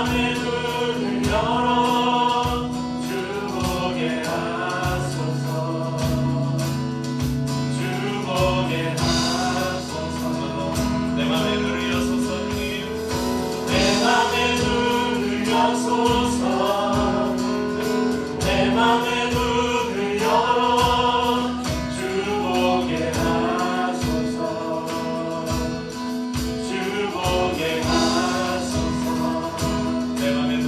맘의 문을 열어 주보게 하소서. 주보게 하소서. 내 맘의 문을 여소서. 주님 내 맘의 문을 여소서. 내 맘의 문을 열어 주보게 하소서. 주보게 하소서. 내 맘의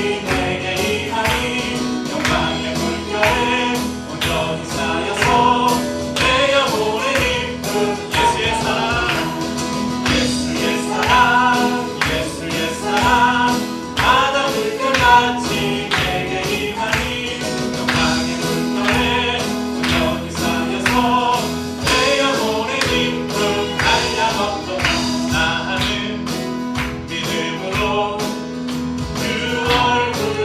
내게 임하니 영광의 물결에 온전히 쌓여서 내 영혼의 기쁨 예수의 사랑 예수의 사랑 예수의 사랑 바다 물결같이 내게 임하니 영광의 물결에 온전히 쌓여서 내 영혼의 기쁨 한량없도록 나는 믿음으로 그 얼굴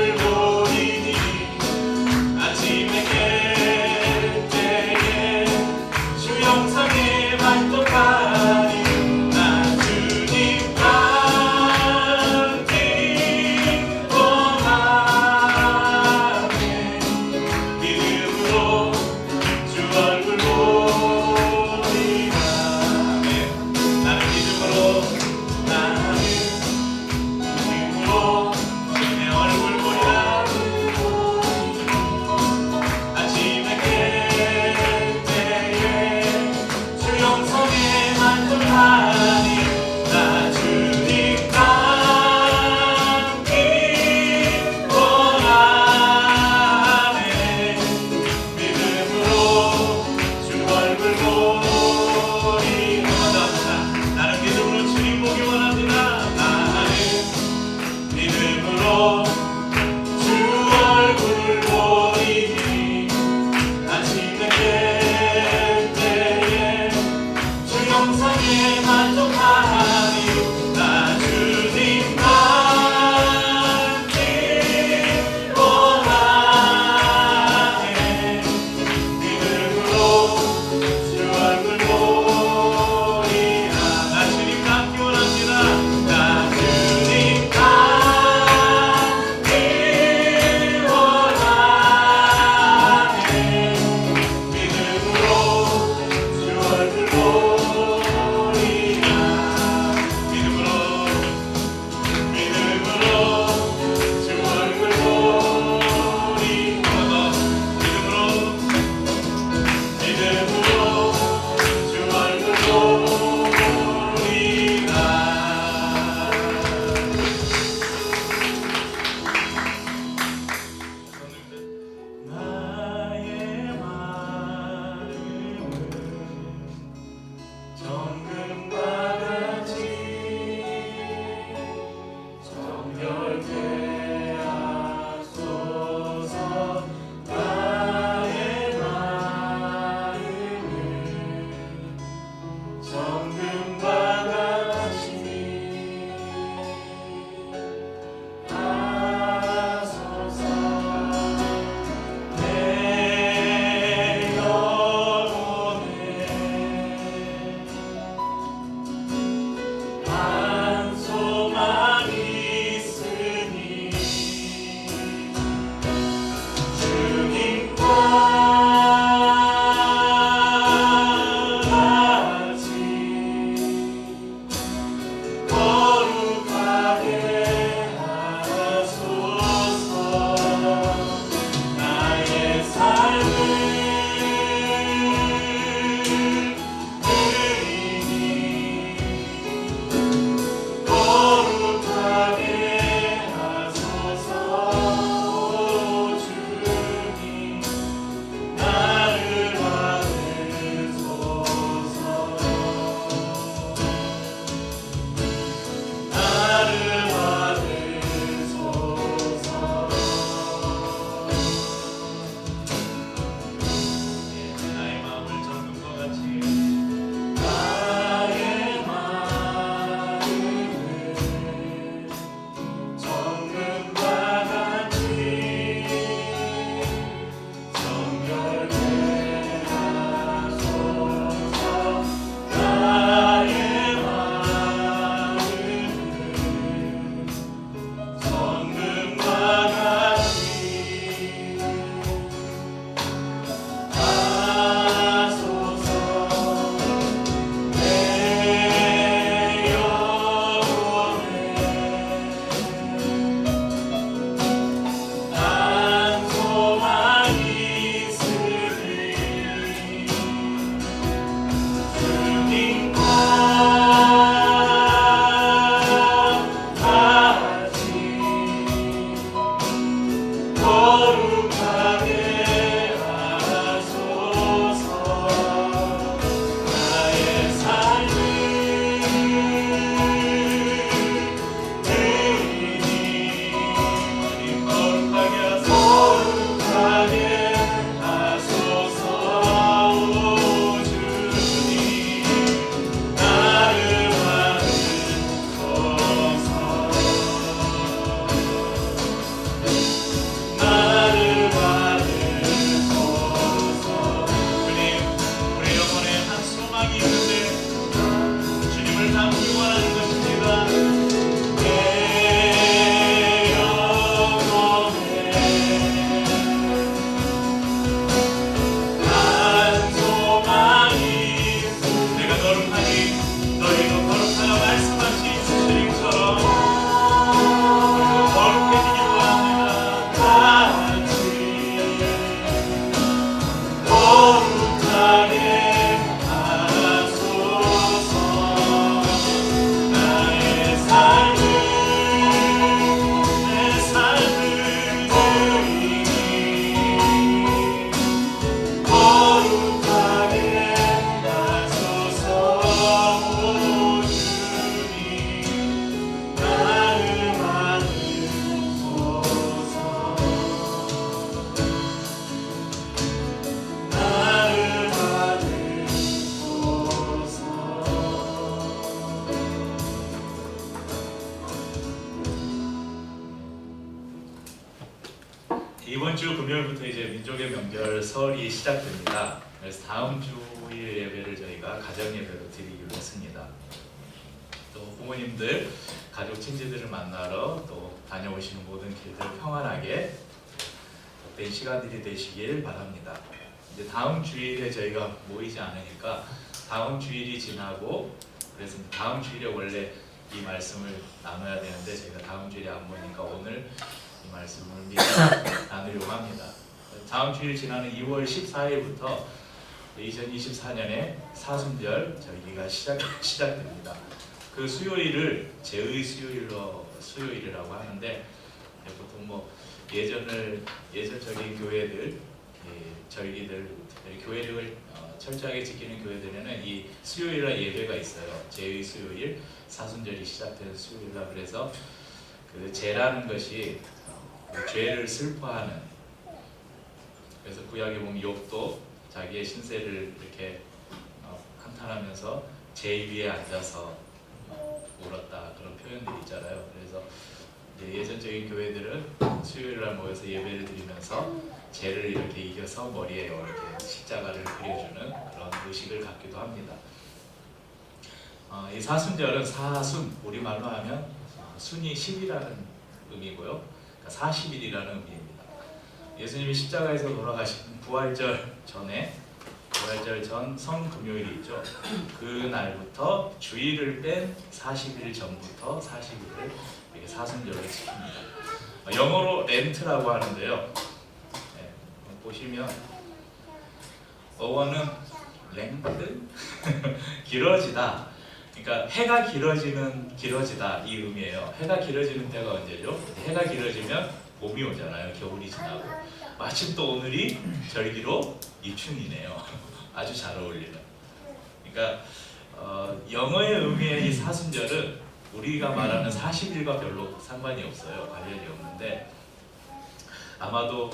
이번 주 금요일부터 이제 민족의 명절 설이 시작됩니다. 그래서 다음 주일 예배를 저희가 가정 예배로 드리기로 했습니다. 또 부모님들, 가족 친지들을 만나러 또 다녀오시는 모든 길들 평안하게 복된 시간들이 되시길 바랍니다. 이제 다음 주일에 저희가 모이지 않으니까 다음 주일이 지나고, 그래서 다음 주일에 원래 이 말씀을 나눠야 되는데 저희가 다음 주일에 안 모이니까 오늘 이 말씀을 미리 나누려고 합니다. 다음 주일 지나는 2월 14일부터 2024년의 사순절 저희가 시작됩니다. 그 수요일을 제의 수요일이라고 하는데, 보통 뭐 예전적인 교회들, 절기들, 교회를 철저하게 지키는 교회들에는 이 수요일날 예배가 있어요. 제의 수요일, 사순절이 시작되는 수요일날. 그래서 그 제라는 것이 죄를 슬퍼하는, 그래서 구약에 보면 욥도 자기의 신세를 이렇게 한탄하면서 제 위에 앉아서 울었다, 그런 표현들이 있잖아요. 그래서 이제 예전적인 교회들은 수요일날 모여서 예배를 드리면서 죄를 이렇게 이겨서 머리에 이렇게 십자가를 그려주는 그런 의식을 갖기도 합니다. 이 사순절은 사순, 우리말로 하면 순이 10이라는 의미고요. 그러니까 40일이라는 의미입니다. 예수님이 십자가에서 돌아가신 부활절 전 성금요일이 있죠. 그 날부터 주일을 뺀 40일 전부터 40일을 이렇게 사순절을 지킵니다. 영어로 렌트라고 하는데요. 보시면 어원은 랭드 길어지다. 그러니까 해가 길어지다 이 의미예요. 해가 길어지는 때가 언제죠? 해가 길어지면 봄이 오잖아요. 겨울이 지나고. 마침 또 오늘이 절기로 입춘이네요. 아주 잘 어울리는. 그러니까 영어의 의미의 이 사순절은 우리가 말하는 40일과 별로 상관이 없어요. 관련이 없는데, 아마도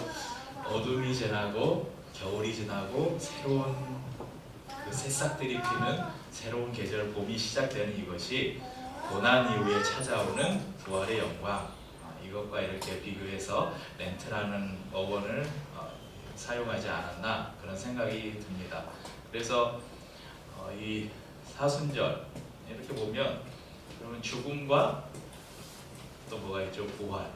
어둠이 지나고 겨울이 지나고 새로운 그 새싹들이 피는 새로운 계절 봄이 시작되는 이것이 고난 이후에 찾아오는 부활의 영광, 이것과 이렇게 비교해서 렌트라는 어원을 사용하지 않았나, 그런 생각이 듭니다. 그래서 이 사순절 이렇게 보면, 그러면 죽음과 또 뭐가 있죠? 부활,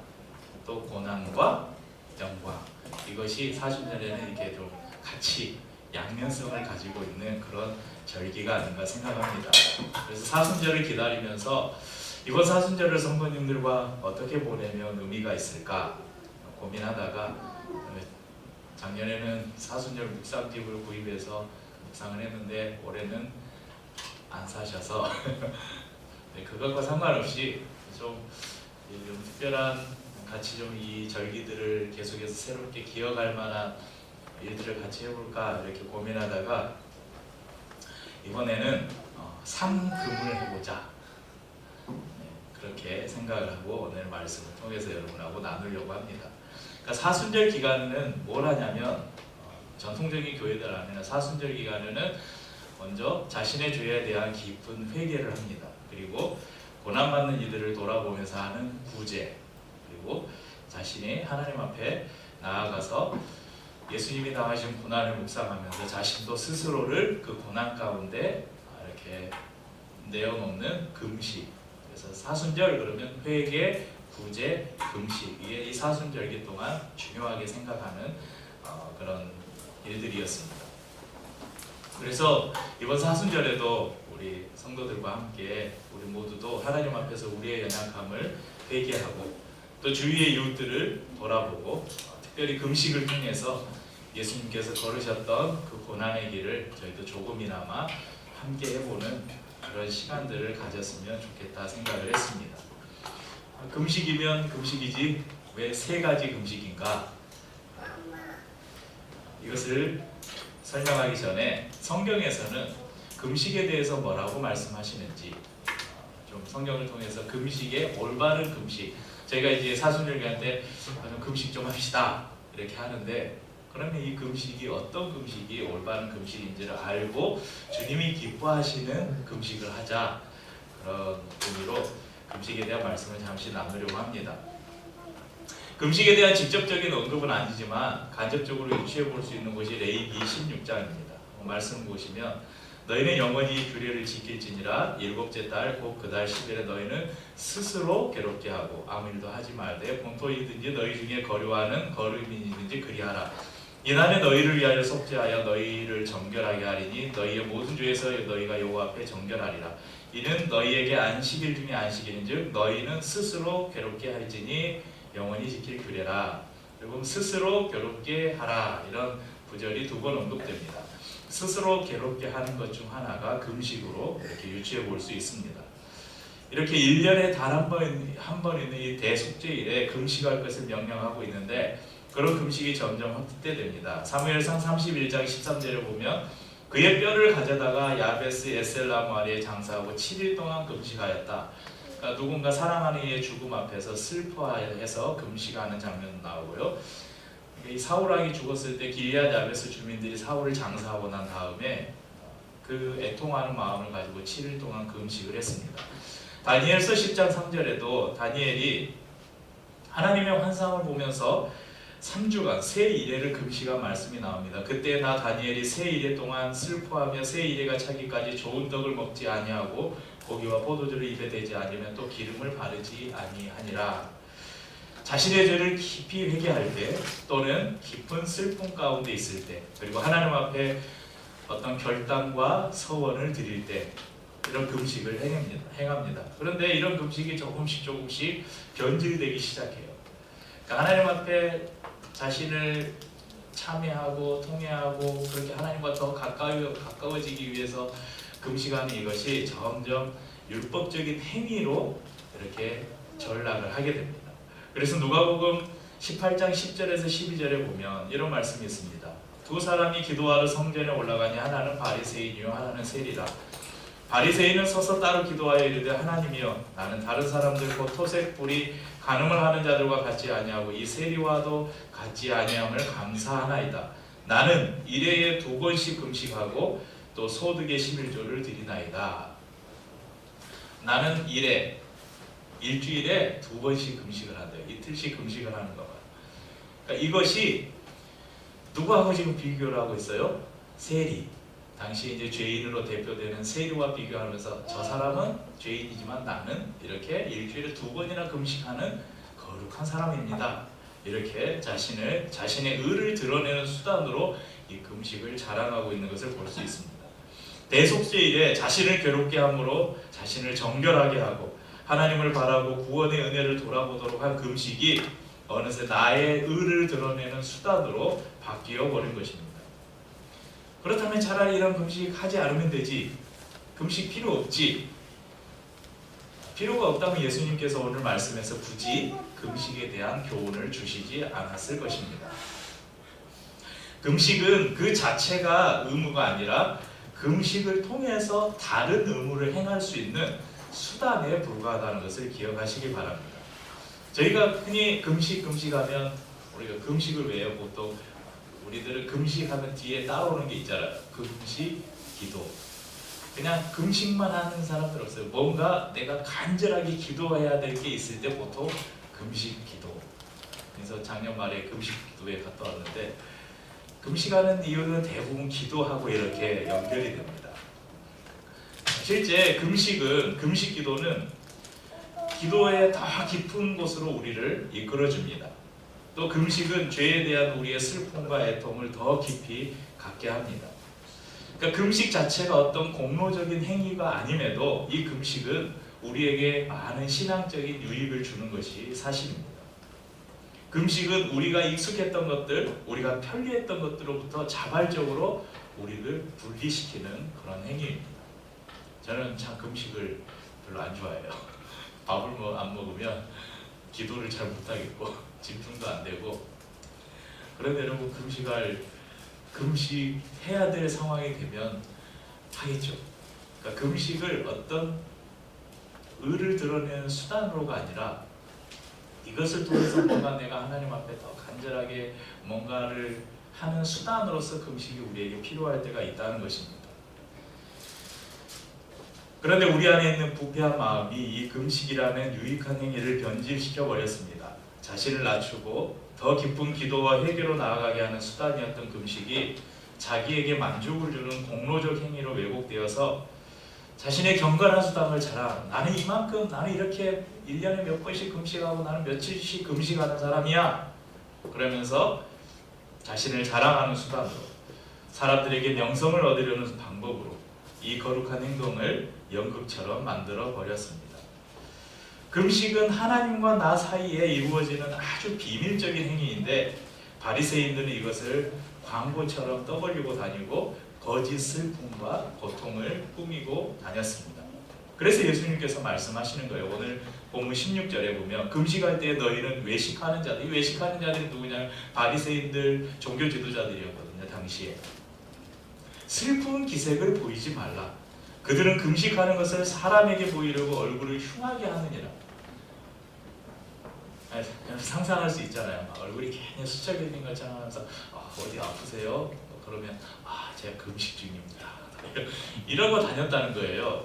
또 고난과 영광, 이것이 사순절에는 이렇게 좀 같이 양면성을 가지고 있는 그런 절기가 아닌가 생각합니다. 그래서 사순절을 기다리면서 이번 사순절을 성도님들과 어떻게 보내면 의미가 있을까 고민하다가, 작년에는 사순절 묵상집을 구입해서 묵상을 했는데 올해는 안 사셔서 그것과 상관없이 좀 특별한 같이 좀 이 절기들을 계속해서 새롭게 기억할 만한 일들을 같이 해볼까 이렇게 고민하다가 이번에는 삼금을 해보자, 그렇게 생각을 하고 오늘 말씀을 통해서 여러분하고 나누려고 합니다. 그러니까 사순절 기간은 뭘 하냐면, 전통적인 교회들 안에는 사순절 기간에는 먼저 자신의 죄에 대한 깊은 회개를 합니다. 그리고 고난받는 이들을 돌아보면서 하는 구제, 그리고 자신이 하나님 앞에 나아가서 예수님이 당하신 고난을 묵상하면서 자신도 스스로를 그 고난 가운데 이렇게 내어놓는 금식. 그래서 사순절 그러면 회개, 구제, 금식, 이게 이 사순절기 동안 중요하게 생각하는 그런 일들이었습니다. 그래서 이번 사순절에도 우리 성도들과 함께 우리 모두도 하나님 앞에서 우리의 연약함을 회개하고 또 주위의 이웃들을 돌아보고, 특별히 금식을 통해서 예수님께서 걸으셨던 그 고난의 길을 저희도 조금이나마 함께 해보는 그런 시간들을 가졌으면 좋겠다 생각을 했습니다. 금식이면 금식이지 왜 세 가지 금식인가? 이것을 설명하기 전에 성경에서는 금식에 대해서 뭐라고 말씀하시는지 좀 성경을 통해서 금식의 올바른 금식, 저희가 이제 사순절 기간 때 금식 좀 합시다 이렇게 하는데, 그러면 이 금식이 어떤 금식이 올바른 금식인지를 알고 주님이 기뻐하시는 금식을 하자, 그런 의미로 금식에 대한 말씀을 잠시 나누려고 합니다. 금식에 대한 직접적인 언급은 아니지만 간접적으로 유추해 볼 수 있는 것이 레위기 16장입니다. 말씀 보시면 너희는 영원히 규례를 지킬지니라 일곱째 달 곧 그 달 10일에 너희는 스스로 괴롭게 하고 아무 일도 하지 말되 본토이든지 너희 중에 거류하는 거류민이든지 그리하라. 이날에 너희를 위하여 속죄하여 너희를 정결하게 하리니 너희의 모든 죄에서 너희가 여호와 앞에 정결하리라. 이는 너희에게 안식일 중에 안식일인즉 너희는 스스로 괴롭게 할지니 영원히 지킬 규례라. 그리고 스스로 괴롭게 하라 이런 구절이 두 번 언급됩니다. 스스로 괴롭게 하는 것 중 하나가 금식으로 이렇게 유추해 볼 수 있습니다. 이렇게 1년에 단 한 번 있는 이 대속죄일에 금식할 것을 명령하고 있는데 그런 금식이 점점 확대됩니다. 사무엘상 31장 13절을 보면 그의 뼈를 가져다가 야베스 에셀나무 아래에 장사하고 7일 동안 금식하였다. 그러니까 누군가 사랑하는 이의 죽음 앞에서 슬퍼해서 금식하는 장면 나오고요. 이 사울 왕이 죽었을 때 길리앗 야베스 주민들이 사울을 장사하고 난 다음에 그 애통하는 마음을 가지고 7일 동안 금식을 했습니다. 다니엘서 10장 3절에도 다니엘이 하나님의 환상을 보면서 3주간 세 이레를 금식한 말씀이 나옵니다. 그때 나 다니엘이 세 이레 동안 슬퍼하며 세 이레가 차기까지 좋은 떡을 먹지 아니하고 고기와 포도주를 입에 대지 아니면 또 기름을 바르지 아니하니라. 자신의 죄를 깊이 회개할 때 또는 깊은 슬픔 가운데 있을 때 그리고 하나님 앞에 어떤 결단과 서원을 드릴 때 이런 금식을 행합니다. 그런데 이런 금식이 조금씩 변질되기 시작해요. 그러니까 하나님 앞에 자신을 참회하고 통회하고 그렇게 하나님과 더 가까워지기 위해서 금식하는 이것이 점점 율법적인 행위로 이렇게 전락을 하게 됩니다. 그래서 누가복음 18장 10절에서 12절에 보면 이런 말씀이 있습니다. 두 사람이 기도하러 성전에 올라가니 하나는 바리새인이요 하나는 세리라. 바리새인은 서서 따로 기도하여 이르되 하나님이여 나는 다른 사람들 곧 토색 불이 간음을 하는 자들과 같지 아니하고 이 세리와도 같지 아니함을 감사하나이다. 나는 일해에 2번씩 금식하고 또 소득의 11조를 드리나이다. 나는 일주일에 2번씩 금식을 한대요. 이틀씩 금식을 하는 거예요. 그러니까 이것이 누구하고 지금 비교를 하고 있어요? 세리. 당시 이제 죄인으로 대표되는 세리와 비교하면서 저 사람은 죄인이지만 나는 이렇게 일주일에 2번이나 금식하는 거룩한 사람입니다. 이렇게 자신의 의를 드러내는 수단으로 이 금식을 자랑하고 있는 것을 볼 수 있습니다. 대속죄일에 자신을 괴롭게 함으로 자신을 정결하게 하고 하나님을 바라고 구원의 은혜를 돌아보도록 한 금식이 어느새 나의 의를 드러내는 수단으로 바뀌어 버린 것입니다. 그렇다면 차라리 이런 금식 하지 않으면 되지. 금식 필요 없지. 필요가 없다면 예수님께서 오늘 말씀에서 굳이 금식에 대한 교훈을 주시지 않았을 것입니다. 금식은 그 자체가 의무가 아니라 금식을 통해서 다른 의무를 행할 수 있는 수단에 불과하다는 것을 기억하시기 바랍니다. 저희가 흔히 금식하면 우리가 금식을 왜 해요? 보통 우리들은 금식하면 뒤에 따라오는 게 있잖아요. 금식, 기도. 그냥 금식만 하는 사람들 없어요. 뭔가 내가 간절하게 기도해야 될 게 있을 때 보통 금식, 기도. 그래서 작년 말에 금식 기도에 갔다 왔는데 금식하는 이유는 대부분 기도하고 이렇게 연결이 됩니다. 실제 금식 기도는 기도의 더 깊은 곳으로 우리를 이끌어줍니다. 또 금식은 죄에 대한 우리의 슬픔과 애통을 더 깊이 갖게 합니다. 그러니까 금식 자체가 어떤 공로적인 행위가 아님에도 이 금식은 우리에게 많은 신앙적인 유익을 주는 것이 사실입니다. 금식은 우리가 익숙했던 것들, 우리가 편리했던 것들로부터 자발적으로 우리를 분리시키는 그런 행위입니다. 저는 참 금식을 별로 안 좋아해요. 밥을 안 먹으면 기도를 잘 못하겠고 집중도 안 되고. 그런데 여러분 금식해야 될 상황이 되면 하겠죠. 그러니까 금식을 어떤 의를 드러내는 수단으로가 아니라 이것을 통해서 뭔가 내가 하나님 앞에 더 간절하게 뭔가를 하는 수단으로서 금식이 우리에게 필요할 때가 있다는 것입니다. 그런데 우리 안에 있는 부패한 마음이 이 금식이라는 유익한 행위를 변질시켜 버렸습니다. 자신을 낮추고 더 깊은 기도와 회개로 나아가게 하는 수단이었던 금식이 자기에게 만족을 주는 공로적 행위로 왜곡되어서 자신의 경건한 수단을 자랑, 나는 이만큼, 나는 이렇게 1년에 몇 번씩 금식하고 나는 며칠씩 금식하는 사람이야, 그러면서 자신을 자랑하는 수단으로, 사람들에게 명성을 얻으려는 방법으로 이 거룩한 행동을 연극처럼 만들어 버렸습니다. 금식은 하나님과 나 사이에 이루어지는 아주 비밀적인 행위인데 바리새인들은 이것을 광고처럼 떠벌리고 다니고 거짓 슬픔과 고통을 꾸미고 다녔습니다. 그래서 예수님께서 말씀하시는 거예요. 오늘 본문 16절에 보면 금식할 때 너희는 외식하는 자들, 이 외식하는 자들이 누구냐면 바리새인들, 종교 지도자들이었거든요. 당시에 슬픈 기색을 보이지 말라. 그들은 금식하는 것을 사람에게 보이려고 얼굴을 흉하게 하느니라. 상상할 수 있잖아요. 얼굴이 괜히 수척해진 것처럼 하면서 어디 아프세요? 그러면 제가 금식 중입니다. 이러고 다녔다는 거예요.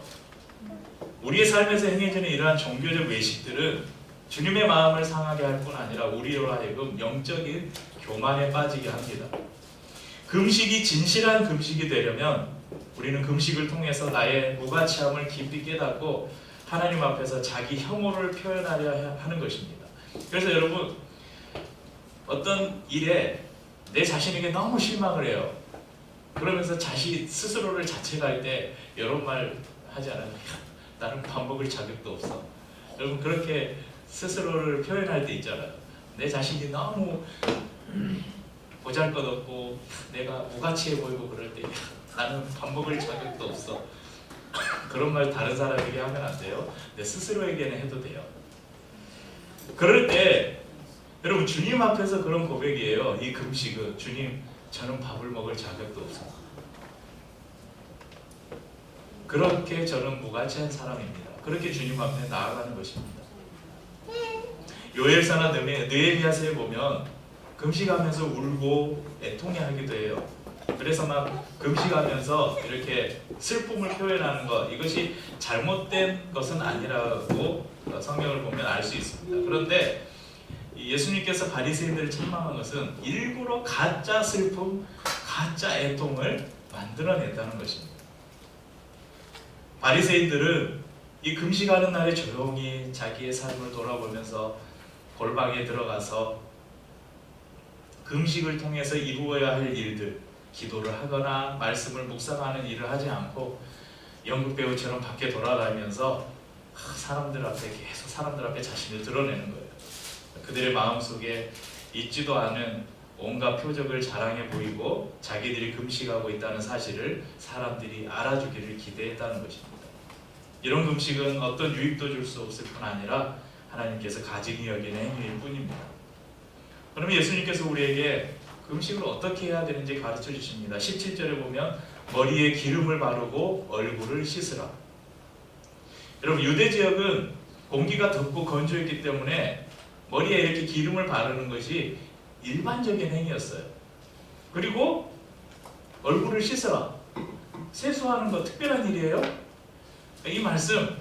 우리의 삶에서 행해지는 이러한 종교적 외식들은 주님의 마음을 상하게 할 뿐 아니라 우리로 하여금 영적인 교만에 빠지게 합니다. 금식이 진실한 금식이 되려면 우리는 금식을 통해서 나의 무가치함을 깊이 깨닫고 하나님 앞에서 자기 혐오를 표현하려 하는 것입니다. 그래서 여러분, 어떤 일에 내 자신에게 너무 실망을 해요. 그러면서 자신 스스로를 자책할 때 이런 말 하지 않아요? 나는 밥 먹을 자격도 없어. 여러분, 그렇게 스스로를 표현할 때 있잖아요. 내 자신이 너무 보잘것없고 내가 무가치해 보이고 그럴 때 나는 밥 먹을 자격도 없어. 그런 말 다른 사람에게 하면 안 돼요. 내 스스로에게는 해도 돼요. 그럴 때 여러분, 주님 앞에서 그런 고백이에요. 이 금식은 주님, 저는 밥을 먹을 자격도 없습니다. 그렇게 저는 무가치한 사람입니다. 그렇게 주님 앞에 나아가는 것입니다. 요엘서나 느헤미야서에 보면 금식하면서 울고 애통해하기도 해요. 그래서 막 금식하면서 이렇게 슬픔을 표현하는 것, 이것이 잘못된 것은 아니라고 성경을 보면 알 수 있습니다. 그런데 예수님께서 바리새인들을 책망한 것은 일부러 가짜 슬픔, 가짜 애통을 만들어냈다는 것입니다. 바리새인들은 이 금식하는 날에 조용히 자기의 삶을 돌아보면서 골방에 들어가서 금식을 통해서 이루어야 할 일들, 기도를 하거나 말씀을 묵상하는 일을 하지 않고 연극배우처럼 밖에 돌아다니면서 사람들 앞에 자신을 드러내는 거예요. 그들의 마음속에 있지도 않은 온갖 표적을 자랑해 보이고 자기들이 금식하고 있다는 사실을 사람들이 알아주기를 기대했다는 것입니다. 이런 금식은 어떤 유익도 줄 수 없을 뿐 아니라 하나님께서 가증히 여기는 행위일 뿐입니다. 그러면 예수님께서 우리에게 금식을 어떻게 해야 되는지 가르쳐 주십니다. 17절에 보면 머리에 기름을 바르고 얼굴을 씻으라. 여러분, 유대 지역은 공기가 덥고 건조했기 때문에 머리에 이렇게 기름을 바르는 것이 일반적인 행위였어요. 그리고 얼굴을 씻으라. 세수하는 거 특별한 일이에요? 이 말씀,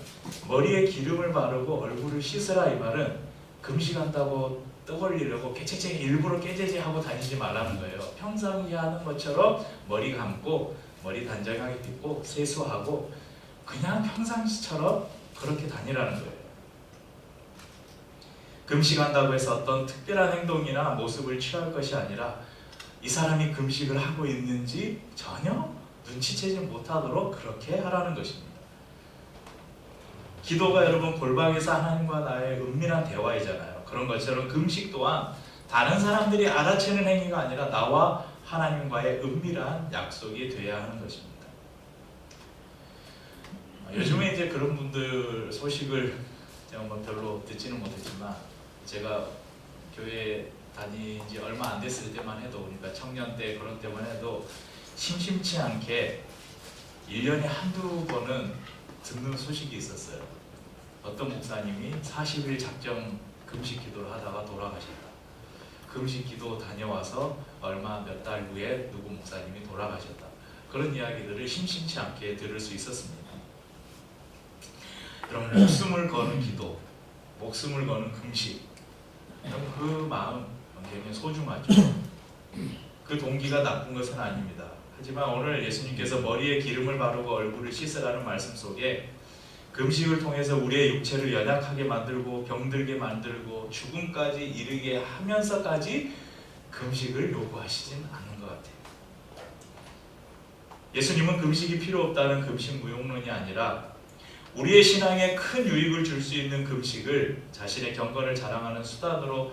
머리에 기름을 바르고 얼굴을 씻으라, 이 말은 금식한다고 떠벌리려고 일부러 깨제제하고 다니지 말라는 거예요. 평상시 하는 것처럼 머리 감고 머리 단정하게 빗고 세수하고 그냥 평상시처럼 그렇게 다니라는 거예요. 금식한다고 해서 어떤 특별한 행동이나 모습을 취할 것이 아니라 이 사람이 금식을 하고 있는지 전혀 눈치채지 못하도록 그렇게 하라는 것입니다. 기도가 여러분 골방에서 하나님과 나의 은밀한 대화이잖아요. 그런 것처럼 금식 또한 다른 사람들이 알아채는 행위가 아니라 나와 하나님과의 은밀한 약속이 되어야 하는 것입니다. 요즘에 이제 그런 분들 소식을 제가 뭐 별로 듣지는 못했지만 제가 교회 다닌 지 얼마 안 됐을 때만 해도, 그러니까 청년 때 그런 때만 해도 심심치 않게 1년에 한두 번은 듣는 소식이 있었어요. 어떤 목사님이 40일 작정 금식 기도를 하다가 돌아가셨다. 금식 기도 다녀와서 얼마 몇 달 후에 누구 목사님이 돌아가셨다. 그런 이야기들을 심심치 않게 들을 수 있었습니다. 그럼 목숨을 거는 기도, 목숨을 거는 금식, 그럼 그 마음 굉장히 소중하죠. 그 동기가 나쁜 것은 아닙니다. 하지만 오늘 예수님께서 머리에 기름을 바르고 얼굴을 씻으라는 말씀 속에 금식을 통해서 우리의 육체를 연약하게 만들고 병들게 만들고 죽음까지 이르게 하면서까지 금식을 요구하시진 않는 것 같아요. 예수님은 금식이 필요 없다는 금식 무용론이 아니라 우리의 신앙에 큰 유익을 줄 수 있는 금식을 자신의 경건을 자랑하는 수단으로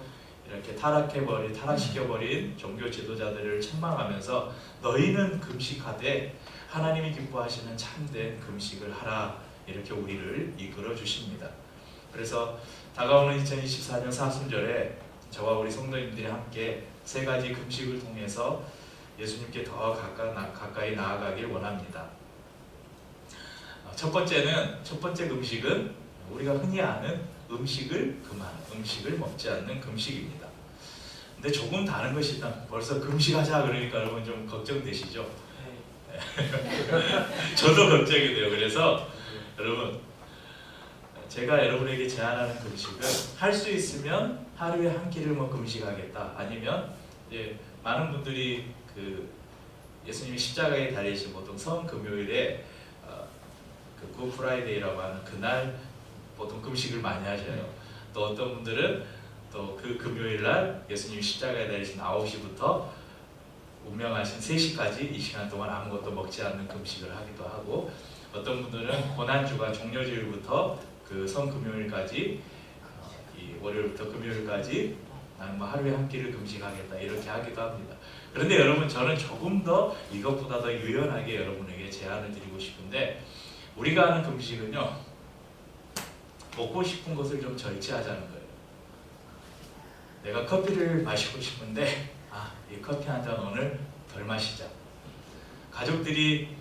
이렇게 타락시켜버린 종교 지도자들을 책망하면서 너희는 금식하되 하나님이 기뻐하시는 참된 금식을 하라, 이렇게 우리를 이끌어 주십니다. 그래서 다가오는 2024년 사순절에 저와 우리 성도님들이 함께 세 가지 금식을 통해서 예수님께 더 가까이 나아가길 원합니다. 첫 번째 금식은 우리가 흔히 아는 음식을 먹지 않는 금식입니다. 근데 조금 다른 것이다. 벌써 금식하자 그러니까 여러분 좀 걱정되시죠? 저도 걱정이 돼요. 그래서 여러분, 제가 여러분에게 제안하는 금식은 할 수 있으면 하루에 한 끼를 금식하겠다. 아니면 이제 많은 분들이 그 예수님이 십자가에 달리신 보통 성금요일에 그 굿프라이데이라고 하는 그날 보통 금식을 많이 하셔요. 또 어떤 분들은 또 그 금요일 날 예수님이 십자가에 달리신 9시부터 운명하신 3시까지 이 시간 동안 아무것도 먹지 않는 금식을 하기도 하고, 어떤 분들은 고난주가 종료주일부터 그 성금요일까지 이 월요일부터 금요일까지 나는 하루에 한 끼를 금식하겠다 이렇게 하기도 합니다. 그런데 여러분, 저는 조금 더 이것보다 더 유연하게 여러분에게 제안을 드리고 싶은데, 우리가 하는 금식은요, 먹고 싶은 것을 좀 절제하자는 거예요. 내가 커피를 마시고 싶은데 이 커피 한 잔 오늘 덜 마시자. 가족들이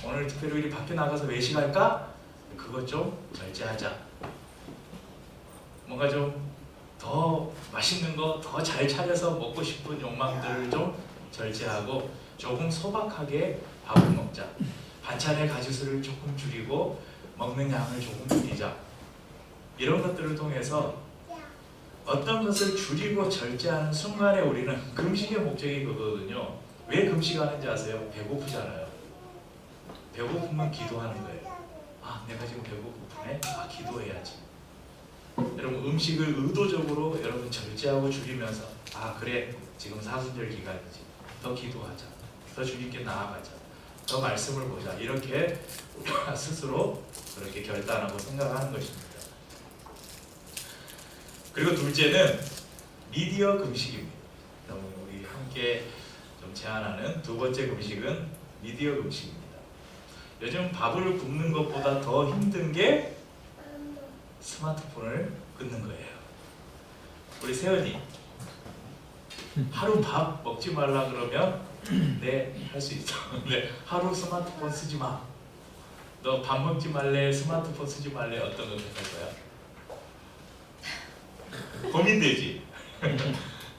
오늘 특별히 우리 밖에 나가서 외식할까? 그것 좀 절제하자. 뭔가 좀 더 맛있는 거 더 잘 차려서 먹고 싶은 욕망들을 좀 절제하고 조금 소박하게 밥을 먹자. 반찬의 가짓수를 조금 줄이고 먹는 양을 조금 줄이자. 이런 것들을 통해서 어떤 것을 줄이고 절제하는 순간에 우리는 금식의 목적이 그거거든요. 왜 금식하는지 아세요? 배고프잖아요. 배고프면 기도하는 거예요. 내가 지금 배고프네? 기도해야지. 여러분, 음식을 의도적으로 여러분 절제하고 줄이면서 그래, 지금 사순절 기간이지. 더 기도하자. 더 주님께 나아가자. 더 말씀을 보자. 이렇게 우리가 스스로 그렇게 결단하고 생각하는 것입니다. 그리고 둘째는 미디어 금식입니다. 우리 함께 좀 제안하는 두 번째 금식은 미디어 금식입니다. 요즘 밥을 굽는 것보다 더 힘든 게 스마트폰을 끊는 거예요. 우리 세연이 하루 밥 먹지 말라 그러면 네, 할 수 있어. 근데 하루 스마트폰 쓰지 마. 너 밥 먹지 말래, 스마트폰 쓰지 말래, 어떤 거 택할 거야? 고민되지.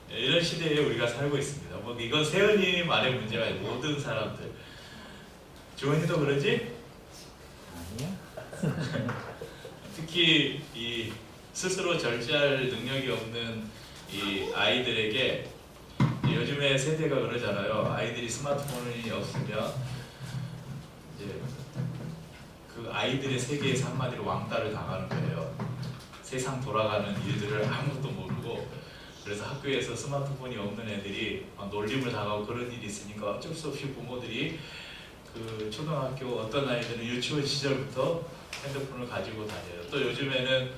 이런 시대에 우리가 살고 있습니다. 이건 세연이만의 문제가 아니고 모든 사람들. 주원이도 그러지? 아니야. 특히 이 스스로 절제할 능력이 없는 이 아이들에게, 요즘에 세대가 그러잖아요. 아이들이 스마트폰이 없으면 이제 그 아이들의 세계에서 한마디로 왕따를 당하는 거예요. 세상 돌아가는 일들을 아무것도 모르고, 그래서 학교에서 스마트폰이 없는 애들이 놀림을 당하고 그런 일이 있으니까 어쩔 수 없이 부모들이 그 초등학교, 어떤 아이들은 유치원 시절부터 핸드폰을 가지고 다녀요. 또 요즘에는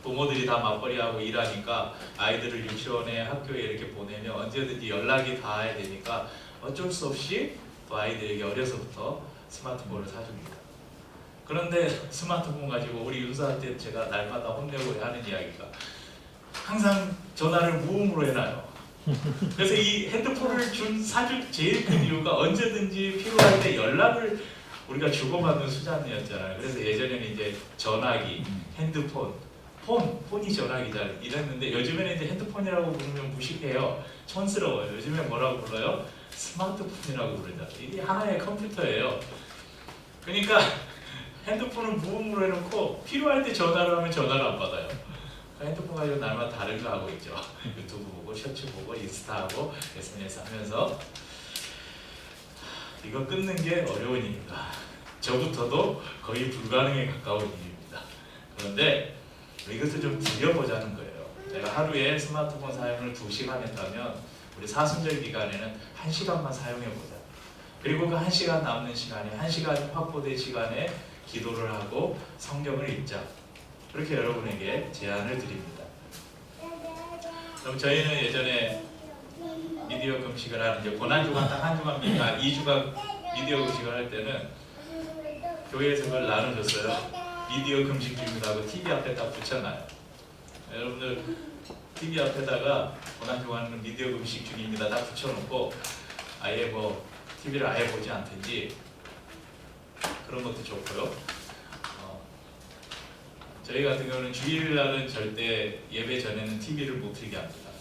부모들이 다 맞벌이하고 일하니까 아이들을 유치원에, 학교에 이렇게 보내면 언제든지 연락이 닿아야 되니까 어쩔 수 없이 또 아이들에게 어려서부터 스마트폰을 사줍니다. 그런데 스마트폰 가지고 우리 윤사한테 제가 날마다 혼내고 하는 이야기가 항상 전화를 무음으로 해놔요. 그래서 이 핸드폰을 사줄 제일 큰 이유가 언제든지 필요할 때 연락을 우리가 주고받는 수단이었잖아요. 그래서 예전에는 이제 전화기, 핸드폰, 폰이 전화기잖아요. 이랬는데 요즘에는 이제 핸드폰이라고 부르면 무식해요. 촌스러워요. 요즘에 뭐라고 불러요? 스마트폰이라고 부르죠. 이게 하나의 컴퓨터예요. 그러니까 핸드폰을 무음으로 해놓고 필요할 때 전화를 하면 전화를 안 받아요. 핸드폰 가지고 날마다 다른 거 하고 있죠. 유튜브 보고 셔츠 보고 인스타 하고 SNS 하면서 이거 끊는 게 어려운 일입니다. 저부터도 거의 불가능에 가까운 일입니다. 그런데 이것을 좀 줄여보자는 거예요. 제가 하루에 스마트폰 사용을 2시간 했다면 우리 사순절 기간에는 1시간만 사용해보자. 그리고 그 1시간 남는 시간에 1시간 확보된 시간에 기도를 하고 성경을 읽자. 그렇게 여러분에게 제안을 드립니다. 그럼 저희는 예전에 미디어 금식을 하는 이제 고난주간 딱 한 주간 2주간 미디어 금식을 할 때는 교회에서 그걸 나눠줬어요. 미디어 금식 중이라고 하고 TV 앞에 딱 붙여놔요. 여러분들 TV 앞에다가 고난주간 미디어 금식 중입니다 딱 붙여놓고 아예 뭐 TV를 아예 보지 않든지 그런 것도 좋고요. 저희 같은 경우는 주일날은 절대 예배 전에는 TV를 못 틀게 합니다.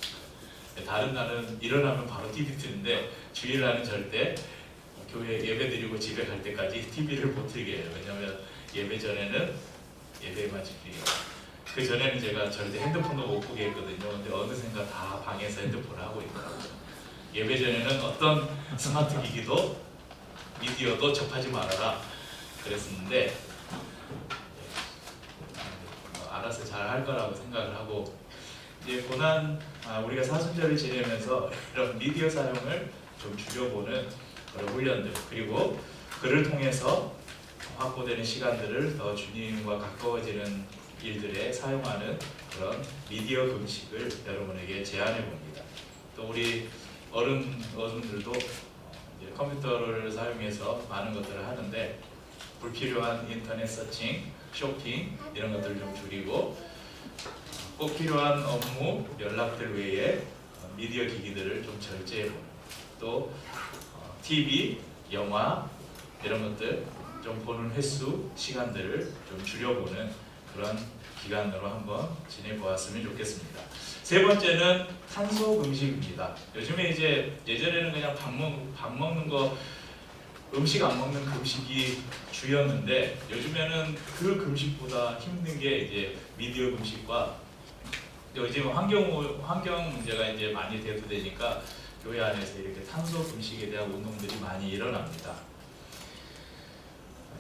다른 날은 일어나면 바로 TV 트는데 주일날은 절대 교회 예배 드리고 집에 갈 때까지 TV를 못 틀게 해요. 왜냐하면 예배 전에는 예배만 지키게. 그 전에는 제가 절대 핸드폰도 못 보게 했거든요. 근데 어느샌가 다 방에서 핸드폰을 하고 있더라고요. 예배 전에는 어떤 스마트 기기도 미디어도 접하지 말아라 그랬었는데 알아서 잘 할 거라고 생각을 하고 이제 우리가 사순절을 지내면서 이런 미디어 사용을 좀 줄여보는 그런 훈련들 그리고 그를 통해서 확보되는 시간들을 더 주님과 가까워지는 일들에 사용하는 그런 미디어 금식을 여러분에게 제안해 봅니다. 또 우리 어른들도 이제 컴퓨터를 사용해서 많은 것들을 하는데 불필요한 인터넷 서칭, 쇼핑 이런 것들을 좀 줄이고 꼭 필요한 업무, 연락들 외에 미디어 기기들을 좀 절제해보는 또 TV, 영화 이런 것들 좀 보는 횟수, 시간들을 좀 줄여보는 그런 기간으로 한번 지내보았으면 좋겠습니다. 세 번째는 탄소 금식입니다. 요즘에 이제 예전에는 그냥 밥 먹는 거 음식 안 먹는 금식이 주였는데 요즘에는 그 금식보다 힘든 게 이제 미디어 금식과 요즘 환경 문제가 이제 많이 대두되니까 교회 안에서 이렇게 탄소 금식에 대한 운동들이 많이 일어납니다.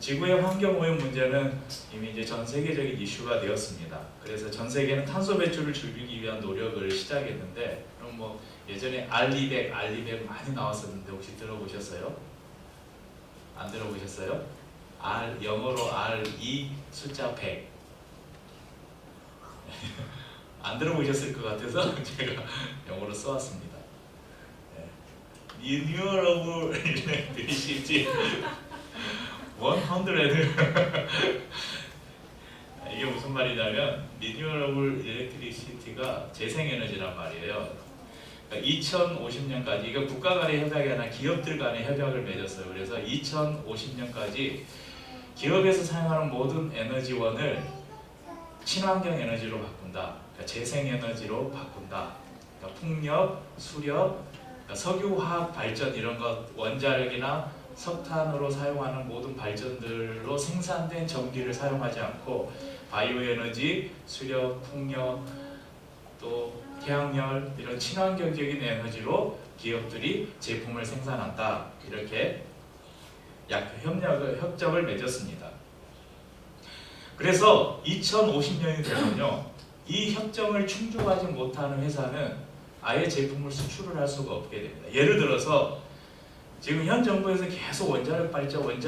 지구의 환경 오염 문제는 이미 이제 전 세계적인 이슈가 되었습니다. 그래서 전 세계는 탄소 배출을 줄이기 위한 노력을 시작했는데 그럼 뭐 예전에 알리백 많이 나왔었는데 혹시 들어보셨어요? 안 들어보셨어요? 영어로 R2 숫자 100 안 들어보셨을 것 같아서 제가 영어로 써왔습니다. Renewable Electricity 100 이게 무슨 말이냐면 Renewable Electricity가 재생에너지란 말이에요. 2050년까지 이거 국가 간의 협약이 아니라 기업들 간의 협약을 맺었어요. 그래서 2050년까지 기업에서 사용하는 모든 에너지원을 친환경 에너지로 바꾼다. 그러니까 재생에너지로 바꾼다. 그러니까 풍력, 수력, 그러니까 석유, 화학 발전 이런 것 원자력이나 석탄으로 사용하는 모든 발전들로 생산된 전기를 사용하지 않고 바이오 에너지, 수력, 풍력, 또 태양열 이런 친환경적인 에너지로 기업들이 제품을 생산한다. 이렇게 협정을 맺었습니다. 그래서 2050년이 되면요, 이 협정을 충족하지 못하는 회사는 아예 제품을 수출을 할 수가 없게 됩니다. 예를 들어서 지금 현 정부에서 계속 원자력 발전을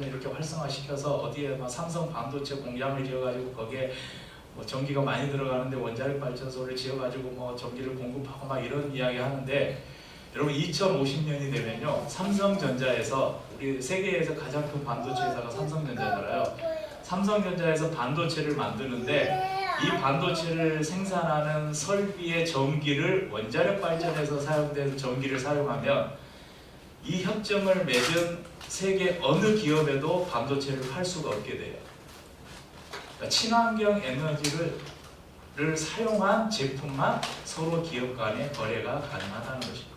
이렇게 활성화시켜서 어디에 막 삼성 반도체 공장을 지어가지고 거기에 뭐 전기가 많이 들어가는데 원자력 발전소를 지어가지고 뭐 전기를 공급하고 막 이런 이야기 하는데 여러분 2050년이 되면요 삼성전자에서 우리 세계에서 가장 큰 반도체 회사가 삼성전자잖아요. 삼성전자에서 반도체를 만드는데 이 반도체를 생산하는 설비의 전기를 원자력 발전에서 사용된 전기를 사용하면 이 협정을 맺은 세계 어느 기업에도 반도체를 팔 수가 없게 돼요. 그러니까 친환경 에너지를 사용한 제품만 서로 기업 간의 거래가 가능하다는 것입니다.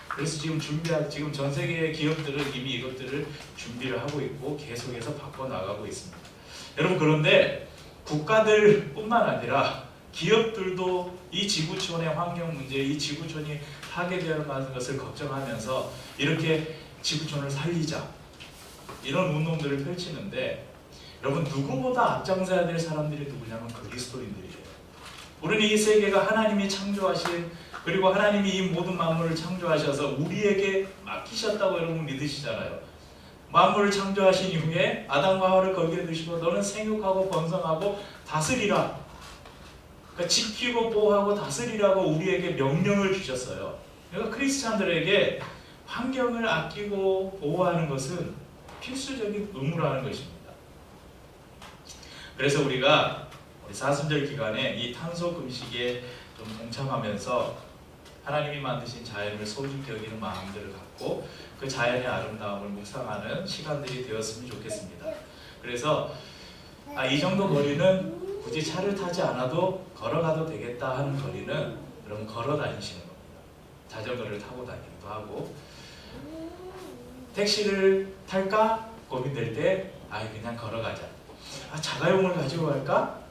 그래서 지금 전 세계의 기업들은 이미 이것들을 준비를 하고 있고 계속해서 바꿔 나가고 있습니다. 여러분 그런데 국가들뿐만 아니라 기업들도 이 지구촌의 환경 문제, 이 지구촌이 파괴되어 가는 것을 걱정하면서 이렇게 지구촌을 살리자 이런 운동들을 펼치는데, 여러분 누구보다 앞장서야 될 사람들이 누구냐면 그리스도인들이에요. 우리는 이 세계가 하나님이 창조하신, 그리고 하나님이 이 모든 만물을 창조하셔서 우리에게 맡기셨다고 여러분 믿으시잖아요. 만물을 창조하신 이후에 아담과 하와를 거기에 두시고 너는 생육하고 번성하고 다스리라, 그러니까 지키고 보호하고 다스리라고 우리에게 명령을 주셨어요. 그러니까 크리스찬들에게 환경을 아끼고 보호하는 것은 필수적인 의무라는 것입니다. 그래서 우리가 우리 사순절 기간에 이 탄소 금식에 좀 동참하면서 하나님이 만드신 자연을 소중히 여기는 마음들을 갖고 그 자연의 아름다움을 묵상하는 시간들이 되었으면 좋겠습니다. 그래서 이 정도 거리는 굳이 차를 타지 않아도 걸어가도 되겠다 하는 거리는 여러분 걸어 다니시는 겁니다. 자전거를 타고 다니기도 하고, 택시를 탈까 고민될 때 그냥 걸어가자. 자가용을 가지고 갈까?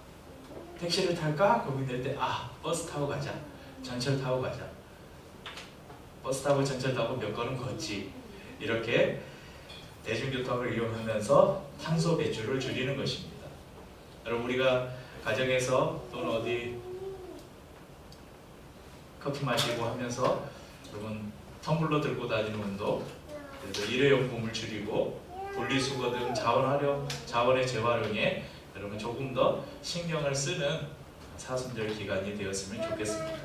택시를 탈까 고민될 때 버스 타고 가자. 전철 타고 가자. 버스 타고 전철 타고 몇 걸음 걷지. 이렇게 대중교통을 이용하면서 탄소 배출을 줄이는 것입니다. 여러분 우리가 가정에서 또는 어디 커피 마시고 하면서 여러분 텀블러 들고 다니는 운동, 그래서 일회용품을 줄이고 분리수거 등 자원의 재활용에 여러분 조금 더 신경을 쓰는 사순절 기간이 되었으면 좋겠습니다.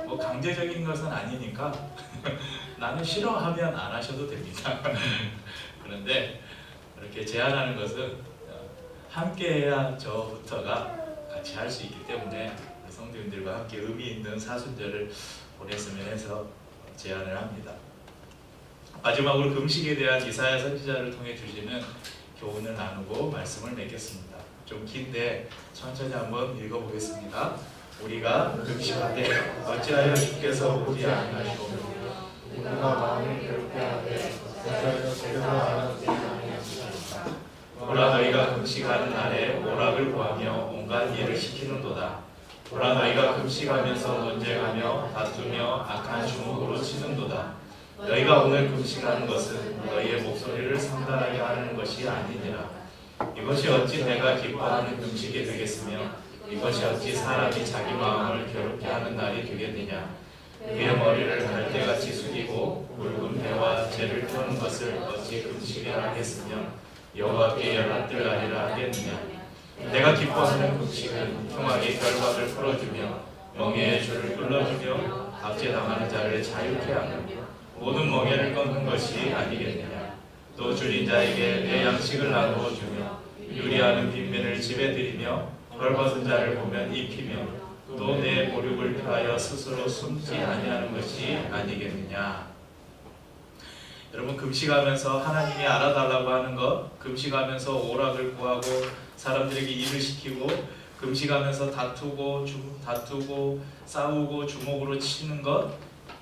뭐 강제적인 것은 아니니까 나는 싫어하면 안 하셔도 됩니다. 그런데 이렇게 제안하는 것은 함께해야 저부터가 같이 할 수 있기 때문에 성도님들과 함께 의미 있는 사순절을 보냈으면 해서 제안을 합니다. 마지막으로 금식에 대한 이사야 선지자를 통해 주시는 교훈을 나누고 말씀을 맺겠습니다. 좀 긴데 천천히 한번 읽어보겠습니다. 우리가 금식하되 어찌하여 주께서 오지 아니하시오며 우리가 마음을 괴롭게 하되 어찌하여 제대로 알아듣지 아니하시리까. 보라 너희가 금식하는 날에 오락을 구하며 온갖 일을 시키는도다. 보라 너희가 금식하면서 논쟁하며 다투며 악한 주먹으로 치는도다. 너희가 오늘 금식하는 것은 너희의 목소리를 상달하게 하는 것이 아니니라. 이것이 어찌 내가 기뻐하는 금식이 되겠으며 이것이 어찌 사람이 자기 마음을 괴롭게 하는 날이 되겠느냐. 그의 머리를 갈대같이 숙이고 굵은 배와 재를 펴는 것을 어찌 금식이라 하겠으며 여호와께 연락들 하리라 하겠느냐. 내가 기뻐하는 금식은 흉악의 결박을 풀어주며 멍에의 줄을 끊어주며 압제당하는 자를 자유케 하며 모든 멍에를 끊는 것이 아니겠느냐. 또 줄인 자에게 내 양식을 나누어 주며 유리하는 빈면을 집에 들이며 벌벗은 자를 보면 입히며 또 내 보륙을 피하여 스스로 숨지 아니하는 것이 아니겠느냐. 여러분 금식하면서 하나님이 알아달라고 하는 것, 금식하면서 오락을 구하고 사람들에게 일을 시키고, 금식하면서 다투고 싸우고 주먹으로 치는 것,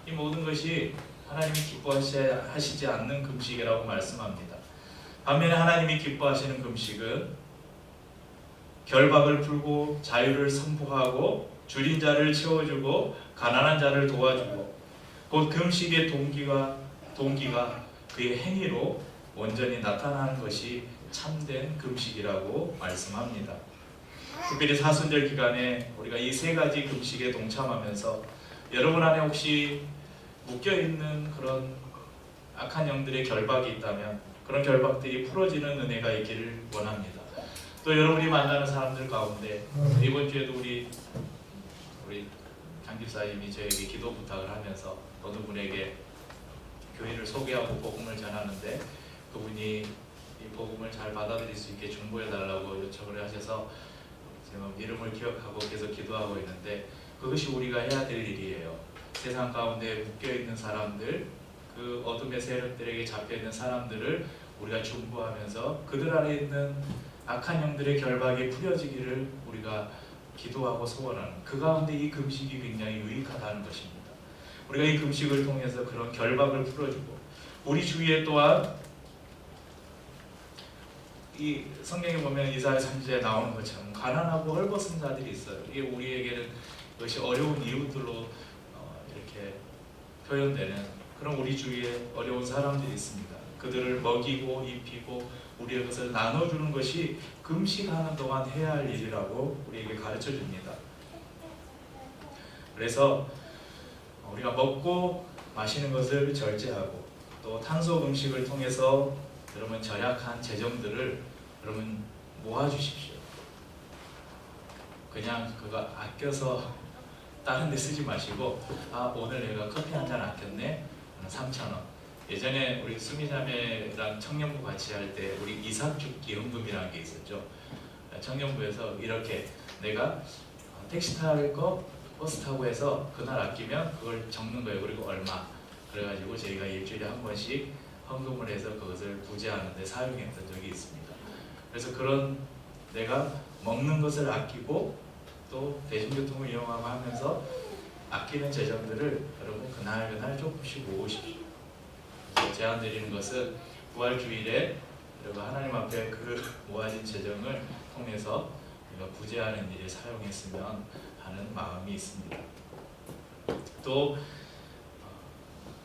이 모든 것이 하나님이 기뻐하시지 않는 금식이라고 말씀합니다. 반면에 하나님이 기뻐하시는 금식은 결박을 풀고 자유를 선포하고 줄인 자를 채워주고 가난한 자를 도와주고, 곧 금식의 동기가 그의 행위로 온전히 나타나는 것이 참된 금식이라고 말씀합니다. 특별히 사순절 기간에 우리가 이 세 가지 금식에 동참하면서 여러분 안에 혹시 묶여있는 그런 악한 영들의 결박이 있다면 그런 결박들이 풀어지는 은혜가 있기를 원합니다. 또 여러분이 만나는 사람들 가운데 이번 주에도 우리 장집사님이 저에게 기도 부탁을 하면서 어느 분에게 교회를 소개하고 복음을 전하는데 그분이 이 복음을 잘 받아들일 수 있게 중보해달라고 요청을 하셔서 지금 이름을 기억하고 계속 기도하고 있는데, 그것이 우리가 해야 될 일이에요. 세상 가운데 묶여있는 사람들, 그 어둠의 세력들에게 잡혀있는 사람들을 우리가 중보하면서 그들 안에 있는 악한 영들의 결박이 풀어지기를 우리가 기도하고 소원하는, 그 가운데 이 금식이 굉장히 유익하다는 것입니다. 우리가 이 금식을 통해서 그런 결박을 풀어주고, 우리 주위에 또한 이 성경에 보면 이사야 3주에 나오는 것처럼 가난하고 헐벗은 자들이 있어요. 이게 우리에게는 이것이 어려운 이웃들로 이렇게 표현되는 그런 우리 주위에 어려운 사람들이 있습니다. 그들을 먹이고 입히고 우리의 것을 나눠주는 것이 금식하는 동안 해야 할 일이라고 우리에게 가르쳐 줍니다. 그래서 우리가 먹고 마시는 것을 절제하고 또 탄소 음식을 통해서 여러분 절약한 재정들을 여러분 모아주십시오. 그냥 그거 아껴서 다른 데 쓰지 마시고 오늘 내가 커피 한 잔 아꼈네 3,000원. 예전에 우리 수미자매랑 청년부 같이 할 때 우리 이삭죽 기금금이라는 게 있었죠. 청년부에서 이렇게 내가 택시 탈 거 버스 타고 해서 그날 아끼면 그걸 적는 거예요. 그리고 얼마. 그래가지고 저희가 일주일에 한 번씩 헌금을 해서 그것을 부재하는 데 사용했던 적이 있습니다. 그래서 그런 내가 먹는 것을 아끼고 또 대중교통을 이용하고 하면서 아끼는 재정들을 여러분 그날 조금씩 모으십시오. 그래서 제안드리는 것은 부활주일에 여러분 하나님 앞에 그 모아진 재정을 통해서 우리가 부재하는 일에 사용했으면 하는 마음이 있습니다. 또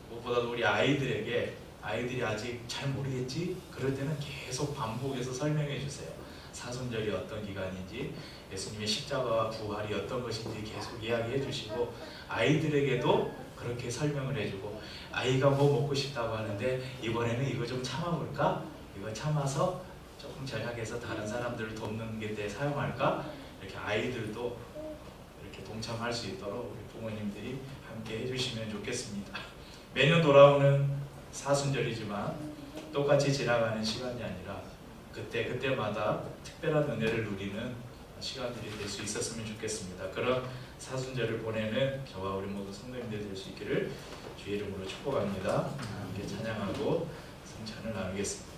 무엇보다도 우리 아이들이 아직 잘 모르겠지? 그럴 때는 계속 반복해서 설명해 주세요. 사순절이 어떤 기간인지 예수님의 십자가와 부활이 어떤 것인지 계속 이야기해 주시고 아이들에게도 그렇게 설명을 해주고 아이가 뭐 먹고 싶다고 하는데 이번에는 이거 좀 참아볼까? 이거 참아서 조금 절약해서 다른 사람들을 돕는 데 사용할까? 이렇게 아이들도 이렇게 동참할 수 있도록 우리 부모님들이 함께 해주시면 좋겠습니다. 매년 돌아오는 사순절이지만 똑같이 지나가는 시간이 아니라 그때마다 특별한 은혜를 누리는 시간들이 될 수 있었으면 좋겠습니다. 그런 사순절을 보내는 저와 우리 모두 성도님들 될 수 있기를 주의 이름으로 축복합니다. 함께 찬양하고 성찬을 나누겠습니다.